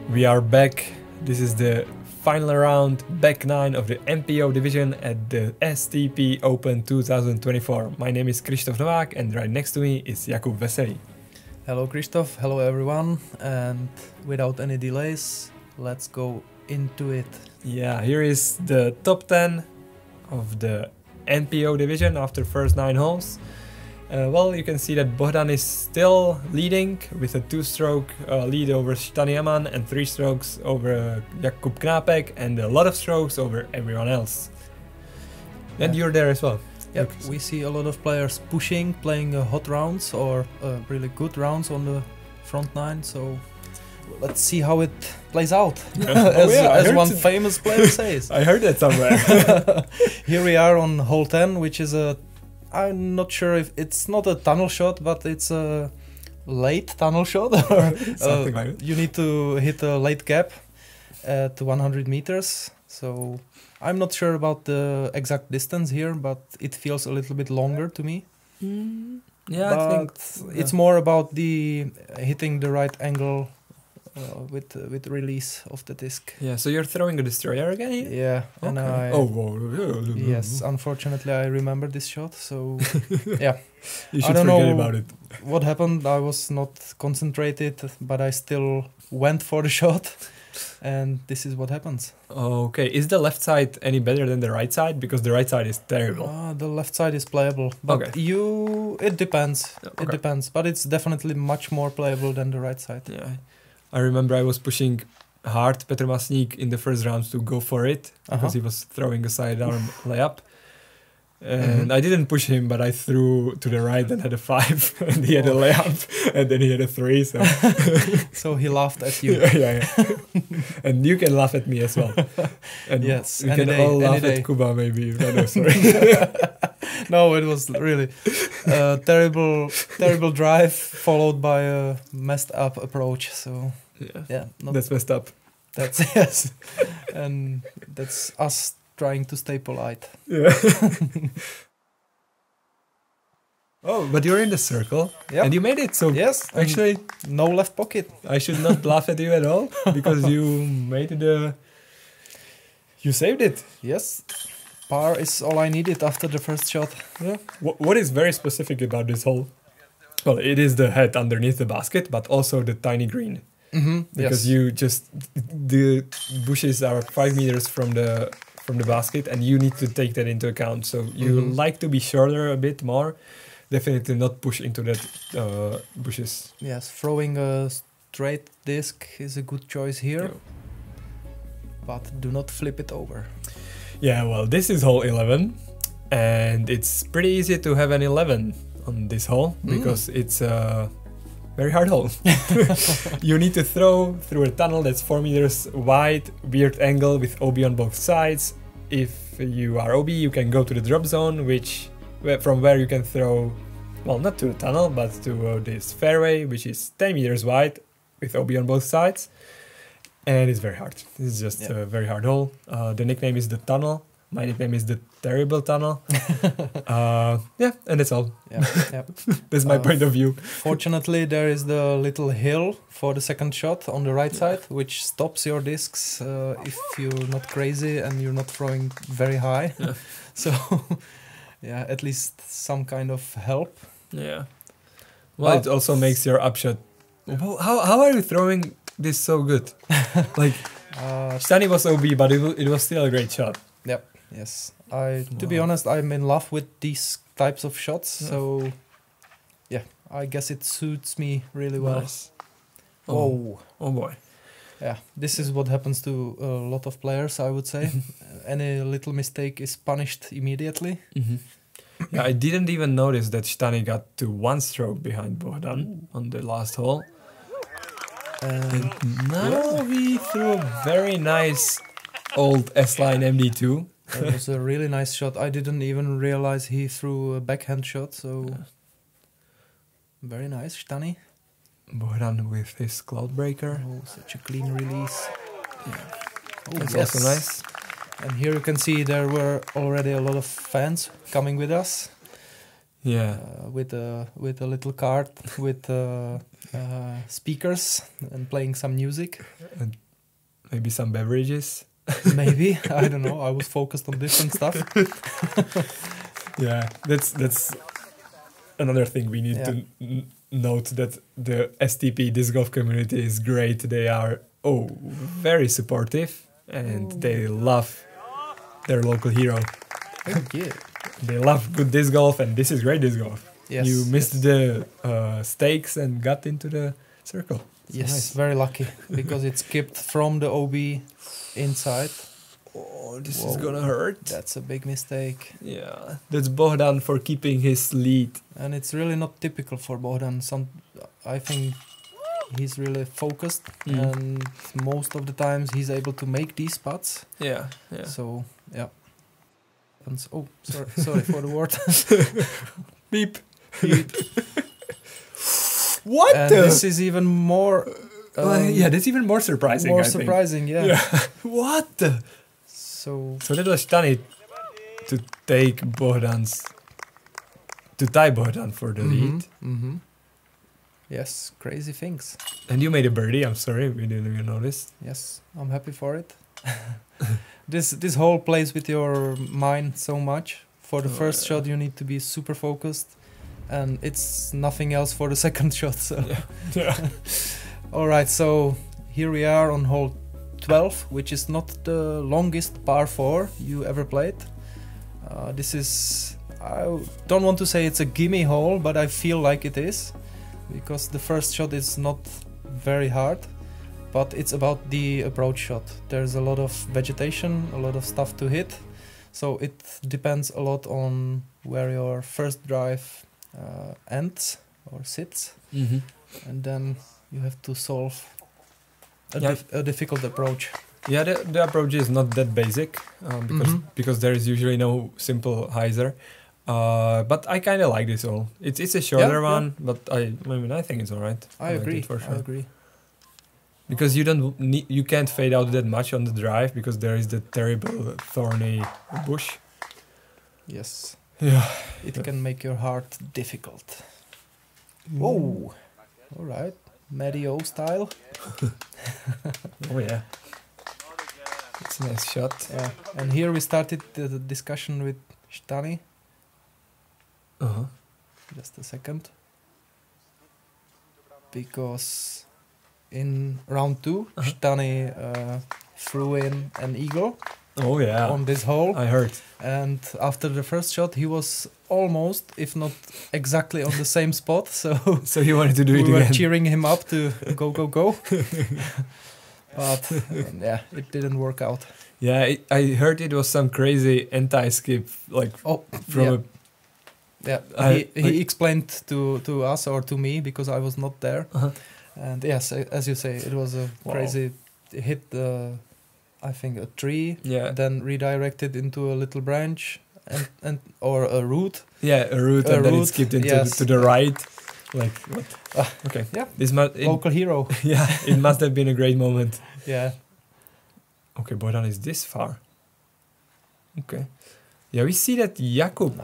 We are back. This is the final round, back 9 of the MPO division at the STP Open 2024. My name is Kryštof Novák and right next to me is Jakub Veselý. Hello Kryštof, hello everyone, and without any delays, let's go into it. Yeah, here is the top 10 of the MPO division after first 9 holes. Well, you can see that Bohdan is still leading with a 2-stroke lead over Amann and 3 strokes over Jakub Knápek and a lot of strokes over everyone else. And you're there as well. Yep, we see a lot of players pushing, playing hot rounds or really good rounds on the front 9, so let's see how it plays out, as one famous player says. I heard that somewhere. Here we are on hole 10, which is a, I'm not sure if it's not a tunnel shot, but it's a late tunnel shot. Or, something like it. You need to hit a late gap at 100 meters, so I'm not sure about the exact distance here, but it feels a little bit longer to me. Yeah, but I think it's more about the hitting the right angle with release of the disc. Yeah, so you're throwing a destroyer again here? Yeah, okay. and I yes, unfortunately I remember this shot, so yeah. You should I don't forget know about it. What happened. I was not concentrated, but I still went for the shot. And this is what happens. Okay, is the left side any better than the right side? Because the right side is terrible. The left side is playable, but okay. It depends. Okay. It depends, but it's definitely much more playable than the right side. Yeah, I remember I was pushing hard Petr Masník in the first round to go for it because he was throwing a sidearm layup. And I didn't push him, but I threw to the right and had a 5, and he had a layup, and then he had a 3. So, so he laughed at you. yeah. And you can laugh at me as well. And yes, we can all laugh at Kuba maybe. No, sorry. No, it was really a terrible drive followed by a messed up approach. So yeah, that's messed up. That's yes, and that's us trying to stay polite. Yeah. Oh, but you're in the circle, and you made it. So yes, actually, no left pocket. I should not laugh at you at all because you made it. You saved it. Yes, par is all I needed after the first shot. Yeah. What is very specific about this hole? Well, it is the head underneath the basket, but also the tiny green. Because you just the bushes are 5 meters from the basket, and you need to take that into account. So you like to be shorter a bit more. Definitely not push into that bushes. Yes, throwing a straight disc is a good choice here, but do not flip it over. Yeah, well, this is hole 11, and it's pretty easy to have an 11 on this hole because it's a very hard hole. You need to throw through a tunnel that's 4 meters wide, weird angle with OB on both sides. If you are OB, you can go to the drop zone, from where you can throw, well, not to the tunnel, but to this fairway, which is 10 meters wide with OB on both sides. And it's very hard. This is just a very hard hole. The nickname is the Tunnel. My nickname is the Terrible Tunnel. Yeah, and that's all. Yeah. That's my point of view. Fortunately, there is the little hill for the second shot on the right side, which stops your discs if you're not crazy and you're not throwing very high. Yeah. So, yeah, at least some kind of help. Yeah. Well, it also makes your upshot. How are you throwing this so good? Like, Stani was OB, but it was still a great shot. Yep. Yes. To be honest, I'm in love with these types of shots. So, yeah, I guess it suits me really well. Nice. Oh boy. Yeah, this is what happens to a lot of players, I would say. Any little mistake is punished immediately. Yeah, I didn't even notice that Stani got to 1 stroke behind Bohdan on the last hole. And now he threw a very nice old S-line MD2. That was a really nice shot. I didn't even realize he threw a backhand shot, so very nice, Stani. Bohdan with his Cloudbreaker. Oh, such a clean release. Yeah. That's also nice. And here you can see there were already a lot of fans coming with us. Yeah. With a little card with speakers and playing some music. And maybe some beverages. Maybe, I don't know. I was focused on different stuff. Yeah, that's another thing we need to note, that the STP Disc Golf community is great. They are very supportive, and they love their local hero. Yeah. They love good disc golf, and this is great disc golf. Yes, You missed the stakes and got into the circle. It's yes, nice. very lucky because it skipped from the OB inside. Oh, this is gonna hurt. That's a big mistake. Yeah, that's Bohdan for keeping his lead. And it's really not typical for Bohdan. I think he's really focused, and most of the times he's able to make these putts. Yeah. So yeah. And sorry for the word. Beep. What? And this is even more. That's even more surprising. More I think. surprising, yeah. What? So that was Stani to tie Bohdan for the lead. Mm-hmm. Yes, crazy things. And you made a birdie. I'm sorry, we didn't even notice. Yes, I'm happy for it. This hole plays with your mind so much. For the first shot, you need to be super focused, and it's nothing else for the second shot. So, all right. So here we are on hole 12, which is not the longest par 4 you ever played. This is, I don't want to say it's a gimme hole, but I feel like it is, because the first shot is not very hard, but it's about the approach shot. There's a lot of vegetation, a lot of stuff to hit, so it depends a lot on where your first drive ends or sits, and then you have to solve a difficult approach. Yeah, the approach is not that basic, because there is usually no simple hyzer. But I kind of like this hole. It's a shorter one, but I think it's alright. I agree. Like it for sure. I agree. Because you can't fade out that much on the drive, because there is the terrible thorny bush. Yes. Yeah. It can make your heart difficult. Whoa. All right. Medio style. Oh yeah. It's a nice shot. Yeah. And here we started the discussion with Stani. Just a second. Because in round 2, Stani threw in an eagle. Oh yeah. On this hole. I heard. And after the first shot, he was almost, if not exactly, on the same spot. So he wanted to do it again. We were cheering him up to go, go, go. But yeah, it didn't work out. Yeah, I heard it was some crazy anti-skip, like from he explained to us, or to me, because I was not there. And yes, as you say, it was a crazy hit. I think a tree. Yeah. Then redirected into a little branch or a root. Yeah, a root, and then it skipped into to the right. Like what? Okay. Yeah. This local hero. Yeah, it must have been a great moment. Yeah. Okay, Bohdan is this far. Okay. Yeah, we see that Jakub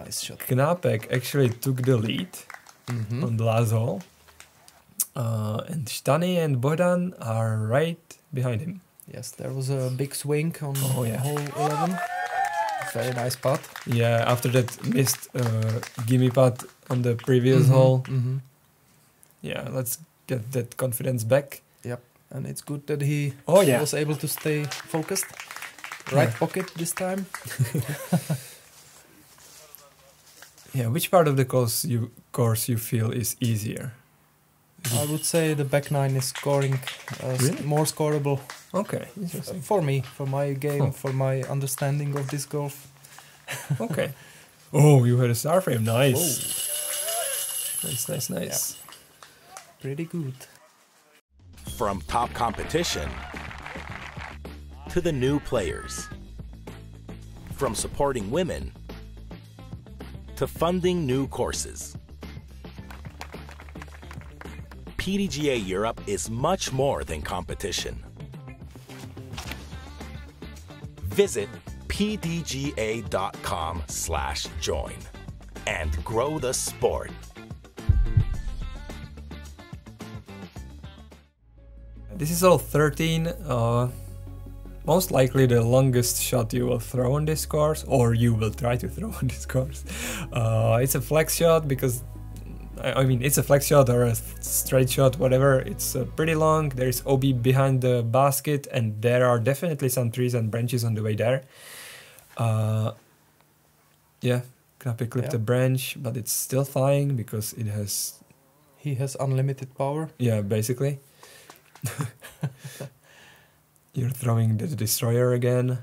Knápek actually took the lead on the last hole. And Stani and Bohdan are right behind him. Yes, there was a big swing on hole 11. Very nice putt. Yeah, after that missed gimme putt on the previous hole. Yeah, let's get that confidence back. Yep, and it's good that he was able to stay focused. Right pocket this time. Yeah, which part of the course you feel is easier? I would say the back nine is scoring more scoreable. Okay, interesting. For me, for my game, for my understanding of disc golf. Okay. Oh, you had a star frame. Nice. Nice. Yeah. Pretty good. From top competition to the new players. From supporting women to funding new courses. PDGA Europe is much more than competition. Visit pdga.com/join and grow the sport. This is all 13. Most likely the longest shot you will throw on this course, or you will try to throw on this course. It's a flex shot because, I mean, it's a flex shot or a straight shot, whatever. It's pretty long. There's OB behind the basket, and there are definitely some trees and branches on the way there. Yeah, Knápek clipped a branch, but it's still flying because it has... He has unlimited power. Yeah, basically. You're throwing the destroyer again.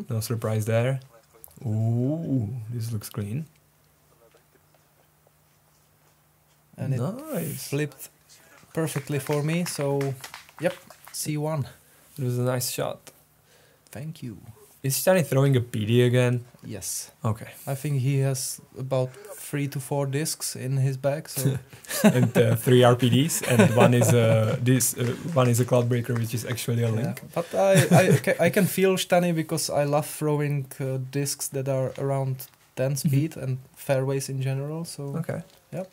No surprise there. Ooh, this looks clean. And nice. it flipped perfectly for me, so yep, C1. It was a nice shot. Thank you. Is Stani throwing a PD again? Yes. Okay. I think he has about 3 to 4 discs in his bag, so And 3 RPDs, and one is one is a cloud breaker, which is actually a link. But I can feel Stani because I love throwing discs that are around 10 speed and fairways in general. So Okay. Yep.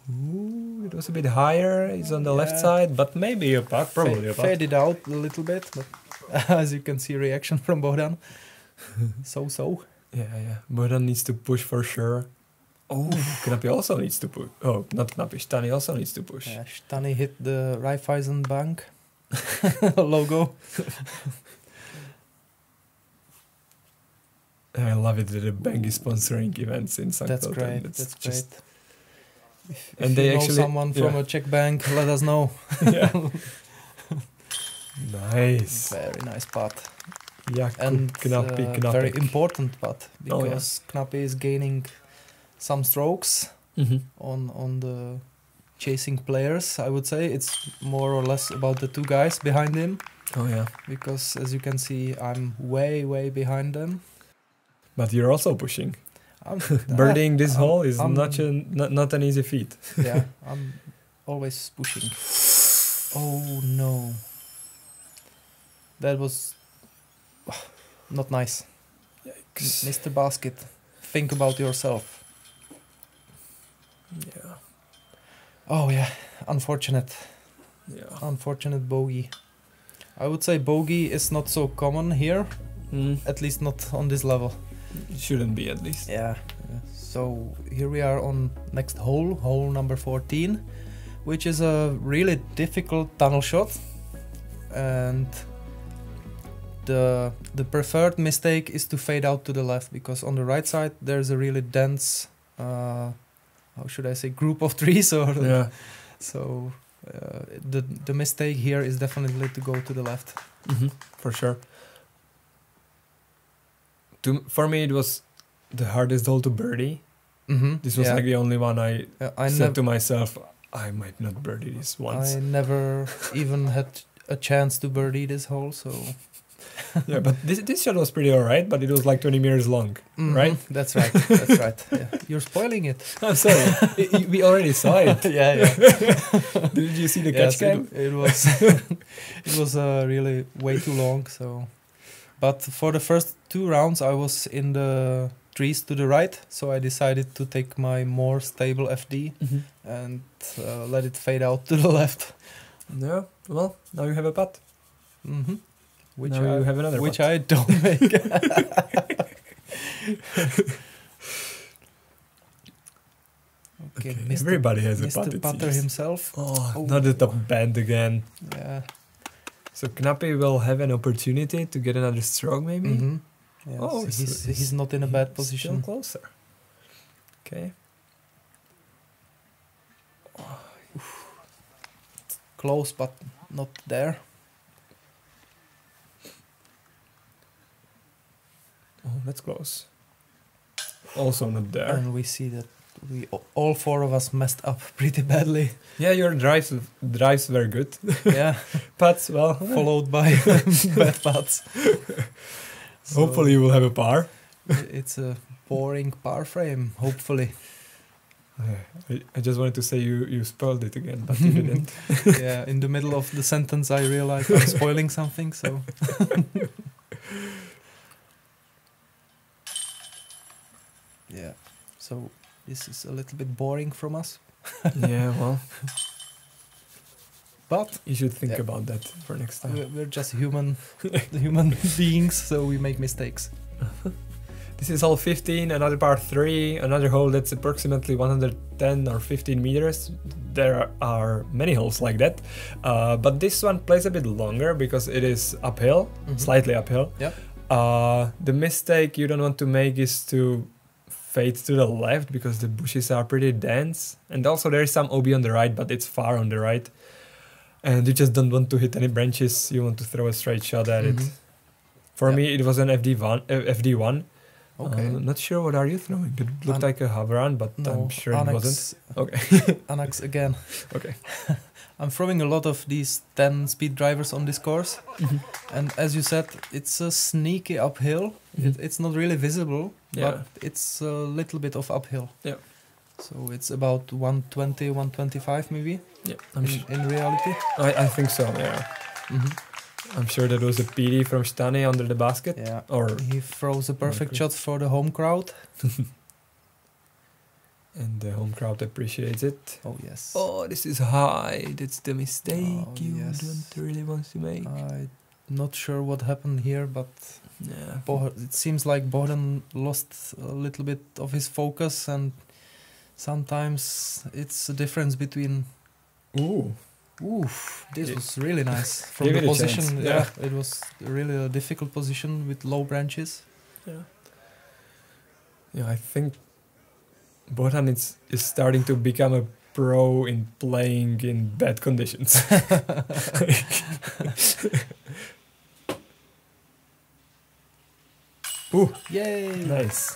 Ooh, it was a bit higher. It's on the left side, but maybe a puck, probably a puck. Faded out a little bit, but as you can see, reaction from Bohdan. So. Yeah. Bohdan needs to push for sure. Oh, Knápek also needs to push. Oh, not Knápek. Stani also needs to push. Yeah, Stani hit the Raiffeisen Bank logo. I love it that the bank is sponsoring events in St. That's Pölten. great. That's just great. If and you they know actually someone from a Czech bank, let us know. Yeah. Nice. Very nice putt. Jakub, And Knápek. very important putt because Knápek is gaining some strokes on the chasing players. I would say it's more or less about the 2 guys behind him. Oh yeah. Because as you can see, I'm way behind them. But you're also pushing. Birding this hole is not an easy feat. Yeah, I'm always pushing. Oh no. That was not nice. Yikes. Mr. Basket, think about yourself. Yeah. Oh yeah, unfortunate. Yeah. Unfortunate bogey. I would say bogey is not so common here, at least not on this level. It shouldn't be, at least. Yeah. So here we are on next hole, hole number 14, which is a really difficult tunnel shot, and the preferred mistake is to fade out to the left, because on the right side there's a really dense how should I say, group of trees, or Yeah. so the mistake here is definitely to go to the left. For sure. For me, it was the hardest hole to birdie. This was like the only one I said to myself, I might not birdie this once. I never even had a chance to birdie this hole, so... Yeah, but this shot was pretty alright, but it was like 20 meters long, right? That's right, that's right. Yeah. You're spoiling it. I'm sorry, we already saw it. Yeah. Did you see the catch cam? It was it was really way too long. So, but for the first 2 rounds, I was in the trees to the right, so I decided to take my more stable FD and let it fade out to the left. Yeah, well, now you have a putt. Which now you have another which putt. I don't make. Okay, everybody has a putt. Mr. Putter himself. Oh, not the top band again. Yeah. So Knápek will have an opportunity to get another stroke, maybe. Yes, Oh, he's not in a bad position. Still closer. Okay. Close, but not there. Oh, that's close. Also not there. And we see that all 4 of us messed up pretty badly. Yeah, your drives were good. Yeah. Putts, well, followed by bad putts. So hopefully you will have a par. It's a boring par frame, hopefully. I just wanted to say you spoiled it again, but you didn't. Yeah, in the middle of the sentence I realized I'm spoiling something, so... Yeah, so this is a little bit boring from us. Yeah, well... But You should think Yeah. about that for next time. we're just human beings, so we make mistakes. This is hole 15, another par 3, another hole that's approximately 110 or 15 meters. There are many holes like that, but this one plays a bit longer because it is uphill, slightly uphill. Yep. The mistake you don't want to make is to fade to the left because the bushes are pretty dense, and also there is some OB on the right, but it's far on the right, and you just don't want to hit any branches. You want to throw a straight shot at it. For Yep. me, it was an FD1. Okay. Not sure what are you throwing. It looked like a hover on, but No, I'm sure it Annex, wasn't. Okay. Annex again. Okay. I'm throwing a lot of these 10 speed drivers on this course, and as you said, it's a sneaky uphill. It's not really visible, Yeah. but it's a little bit of uphill. Yeah. So it's about 120, 125 maybe Yeah. I'm sure. in reality. I think so. Yeah. I'm sure that was a PD from Stani under the basket. Yeah. Or He throws a perfect Okay. shot for the home crowd. and the home crowd appreciates it. Oh yes. Oh, this is high. That's the mistake Oh, you yes. don't really want to make. I'm not sure what happened here, but Yeah. it seems like Bohdan lost a little bit of his focus, and sometimes it's a difference between. Ooh. Oof, this Yeah. was really nice from Give the it a position. chance, Yeah, yeah. it was really a difficult position with low branches. Yeah. Yeah, I think Bohdan is starting to become a pro in playing in bad conditions. Ooh, Yay! nice.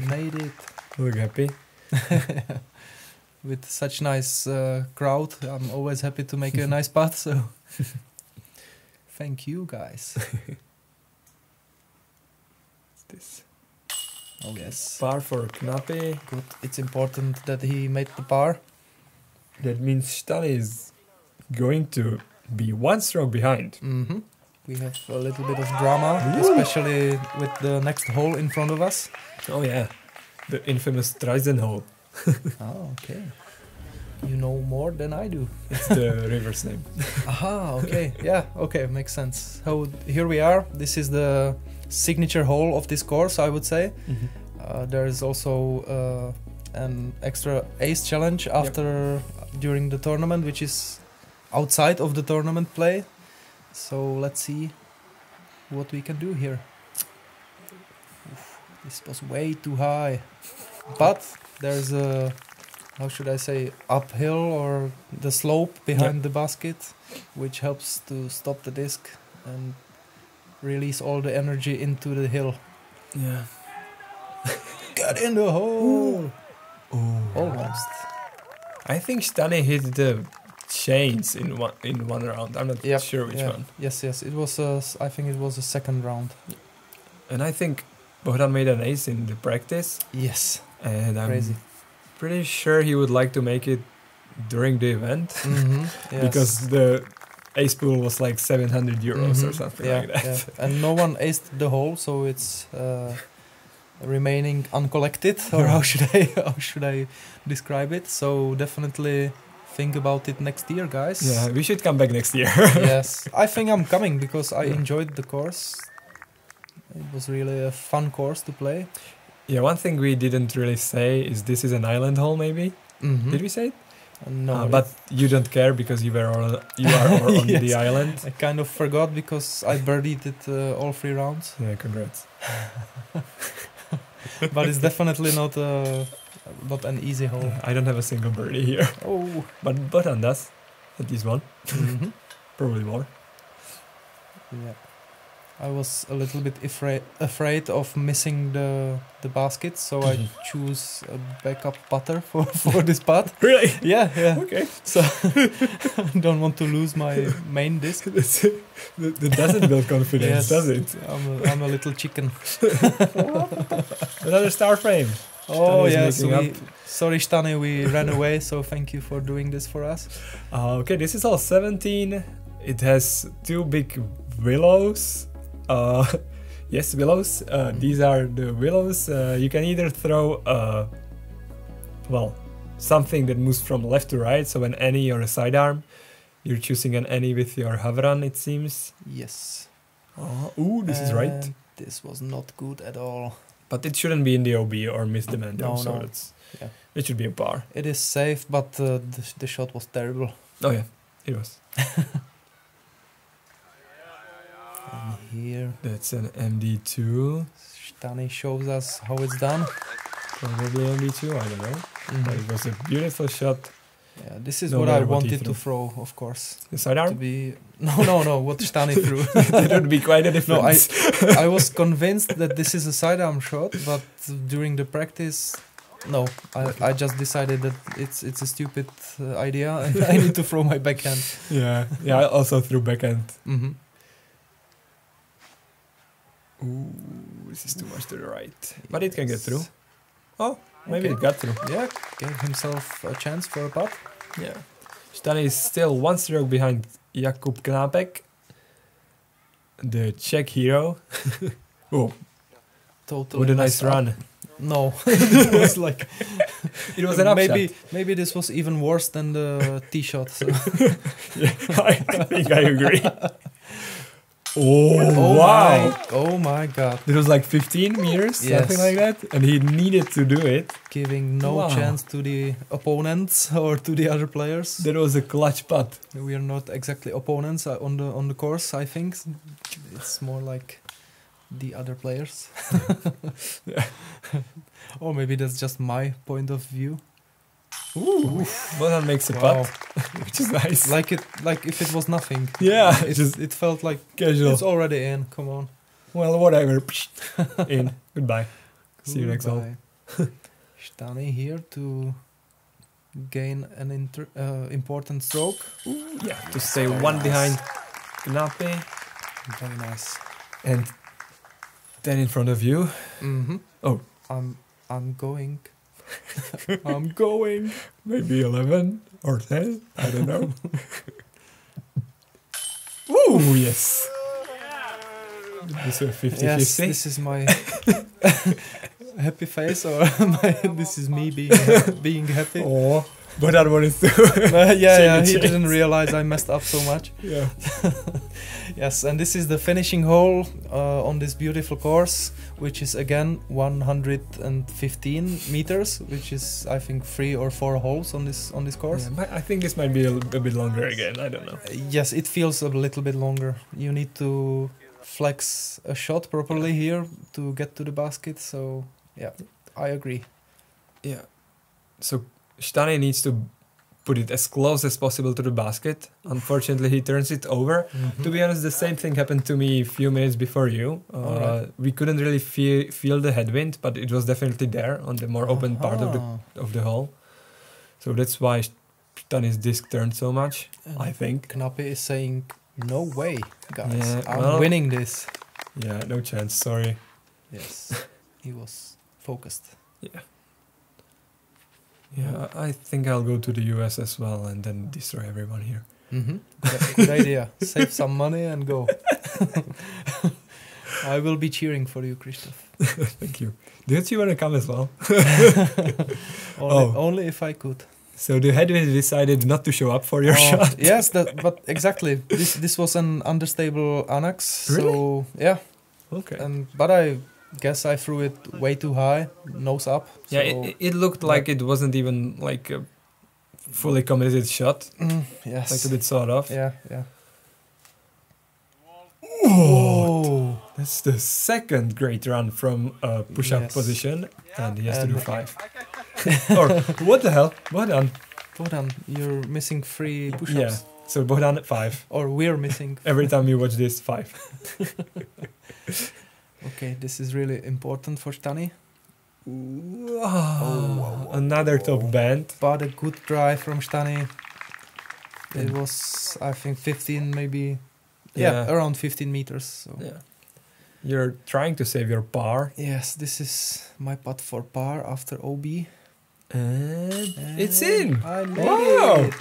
Made it Look happy. with such nice crowd. I'm always happy to make a nice putt. So, thank you guys. This Oh yes, par for Knápek. good. It's important that he made the par. That means Stani is going to be one stroke behind. We have a little bit of drama, especially with the next hole in front of us. Oh yeah, the infamous Traisen hole. Oh, okay. You know more than I do. It's the river's name. Aha, okay. Yeah, okay, makes sense. So here we are. This is the signature hole of this course, I would say. There is also an extra ace challenge after during the tournament, which is outside of the tournament play. So let's see what we can do here. Oof, this was way too high, but there's a, how should I say, uphill or the slope behind the basket, which helps to stop the disc and release all the energy into the hill. Yeah. Get in the hole! Oh. Almost. I think Stani hit the chains in one round. I'm not Yep, sure which yeah. one. Yes, it was. I think it was a second round. And I think Bohdan made an ace in the practice, Yes, and I'm crazy. pretty sure he would like to make it during the event Yes. because the ace pool was like 700 euros or something like that. Yeah. And no one aced the hole, so it's remaining uncollected. Or how should I describe it? So definitely think about it next year, guys. Yeah, we should come back next year. Yes, I think I'm coming because I enjoyed the course. It was really a fun course to play. Yeah, one thing we didn't really say is this is an island hole, maybe. Did we say it? No, but you don't care because you are on Yes. the island. I kind of forgot because I birdied it all 3 rounds. Yeah, congrats. But it's definitely not an easy hole. I don't have a single birdie here, Oh. but Bohdan does. At least one, Mhm. probably more. Yeah. I was a little bit afraid of missing the basket, so I choose a backup putter for this putt. Really? Yeah. Okay. So I don't want to lose my main disc. That doesn't build confidence, Yes. does it? I'm a little chicken. Another star frame. Oh Stani is yes, making sorry Stani, we ran away. So thank you for doing this for us. Okay, this is all 17. It has 2 big willows. Yes, willows. These are the willows. You can either throw something that moves from left to right, so an any or a sidearm. You're choosing an any with your Havran, it seems. Yes. Oh, ooh, this is right. And this was not good at all. But it shouldn't be in the OB or miss the man, though, No, so no. Yeah. it should be a par. It is safe, but the shot was terrible. Oh yeah, it was. And here, That's an MD2. Stani shows us how it's done. Probably MD2, I don't know. But it was a beautiful shot. Yeah, this is No what I matter what he wanted to threw. throw, of course. The side To arm? be no, what Stani threw. That would be quite a No, difference. I was convinced that this is a sidearm shot, but during the practice, no, I just decided that it's a stupid idea and I need to throw my backhand. Yeah, I also threw backhand. Mm-hmm. Ooh, this is too much to the right. But it can get Yes. through. Oh, maybe Okay. it got through. Yeah, gave himself a chance for a putt. Yeah. Stani is still one stroke behind Jakub Knápek, the Czech hero. Oh, Totally. what a nice messed up. run. No, it was like It was an upshot. maybe this was even worse than the tee shot. So. Yeah, I think I agree. Oh, wow. Oh my god. It was like 15 meters, something Yes. like that. And he needed to do it. Giving no Wow. chance to the opponents or to the other players. That was a clutch putt. We are not exactly opponents on the course, I think. It's more like the other players. Yeah. Or maybe that's just my point of view. Ooh, Bohdan makes a Wow. putt, which is nice. Like if it was nothing. Yeah, It felt like casual. it's already in. Come on. Well, whatever. In. Goodbye. See you next hole. Goodbye. Stani here to gain an important stroke. Yeah, to stay one behind Knape Very nice. and 10 in front of you. Mm-hmm. Oh. I'm going. I'm going. Maybe 11 or 10. I don't know. Ooh, yes. This is a 50-50. Yes, this is my happy face, or this is me being happy. Oh, but that one is too. Yeah, he Change. didn't realize I messed up so much. Yeah. Yes, and this is the finishing hole on this beautiful course, which is again 115 meters, which is I think 3 or 4 holes on this course. I think this might be a bit longer again. I don't know. Yes, it feels a little bit longer. You need to flex a shot properly here to get to the basket. So yeah, I agree. Yeah. So Stani needs to put it as close as possible to the basket. Unfortunately, he turns it over. To be honest, the same thing happened to me a few minutes before you. Alright. We couldn't really feel the headwind, but it was definitely there on the more open part of the hole. So that's why Stani's disc turned so much, I think. Knape is saying, "No way, guys! Yeah, I'm well- winning this." Yeah, no chance. Sorry. Yes, he was focused. Yeah, I think I'll go to the US as well and then destroy everyone here. Good idea. Save some money and go. I will be cheering for you, Kryštof. Thank you. Don't you want to come as well? Only if I could. So the headwind decided not to show up for your shot. Yes, but exactly. This was an understable Anax. So yeah, Okay. but I guess I threw it way too high, nose up. Yeah, so it looked like it wasn't even like a fully committed shot. yes, Like a bit sawed off. Yeah. Oh, that's the second great run from a push-up Yes. position, and he has to do And- 5. Or what the hell? Bohdan. Bohdan, you're missing 3 push-ups. Yeah. So Bohdan at 5. Or we're missing. Every time you watch this, 5. Okay, this is really important for Stani. Another top band. But a good drive from Stani. It was, I think, 15 maybe. Yeah, around 15 meters. So. Yeah. You're trying to save your par. Yes, this is my putt for par after OB. And it's in. I made Wow. it.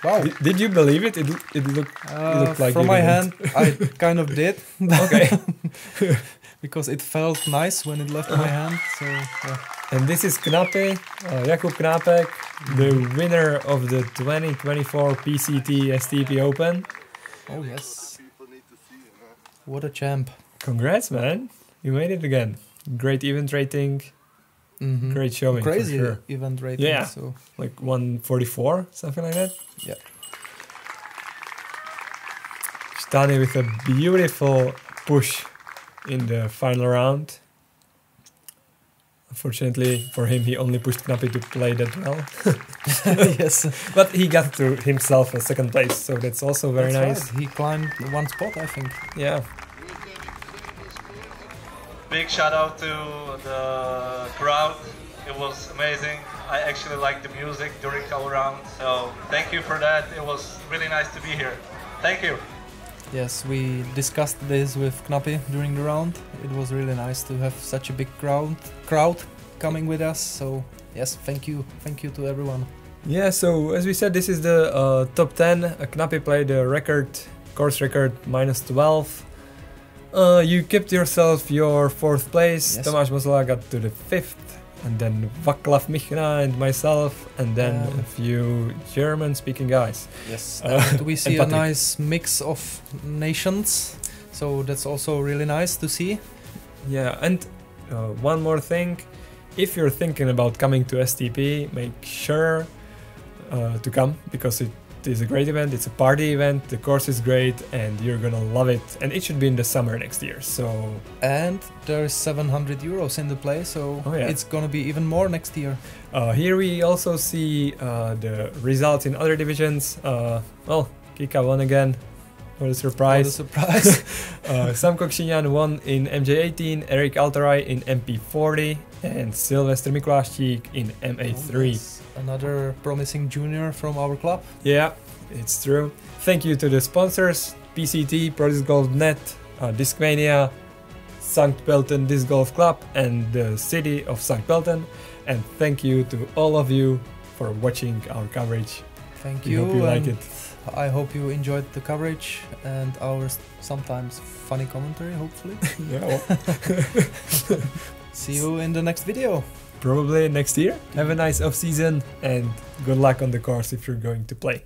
Wow. Did you believe it? It looked like from you my didn't. hand, I kind of did. Okay. Because it felt nice when it left my hand. So yeah. And this is Knápek, Jakub Knápek, the winner of the 2024 PCT STP Open. Oh yes. What a champ. Congrats, man. You made it again. Great event rating. Great showing. Crazy for sure. event rating. Yeah. So. Like 144, something like that. Yeah. Stani with a beautiful push in the final round. Unfortunately for him, he only pushed Knápek to play that well. Yes. But he got to himself a second place, so that's also very nice. Right. He climbed one spot, I think. Yeah. Big shout out to the crowd. It was amazing. I actually liked the music during our round, so thank you for that. It was really nice to be here. Thank you. Yes, we discussed this with Knápek during the round. It was really nice to have such a big crowd coming with us. So yes, thank you to everyone. Yeah, so as we said, this is the top 10. Knápek played the course record -12. You kept yourself your 4th place. Yes. Tomáš Valík got to the 5th. And then Václav Michna and myself, and then a few German-speaking guys. Yes, and we see a Patrick. nice mix of nations, so that's also really nice to see. Yeah, and one more thing, if you're thinking about coming to STP, make sure to come, because it is a great event, it's a party event, the course is great, and you're gonna love it, and it should be in the summer next year, so... And there's 700 euros in the play, so it's gonna be even more next year. Here we also see the results in other divisions. Well, Kika won again. What a surprise. What a surprise. Samko Kšinjan won in MJ18, Eric Altarai in MP40, and Silvestr Mikuláštík in MA3. Yes. Another promising junior from our club. Yeah, it's true. Thank you to the sponsors, PCT, proDiscgolf.net, Discmania, St. Pölten Disc Golf Club, and the city of St. Pölten. And thank you to all of you for watching our coverage. Thank We you. hope you like it. I hope you enjoyed the coverage and our sometimes funny commentary, hopefully. Yeah, well. See you in the next video. Probably next year. Have a nice off season and good luck on the course if you're going to play.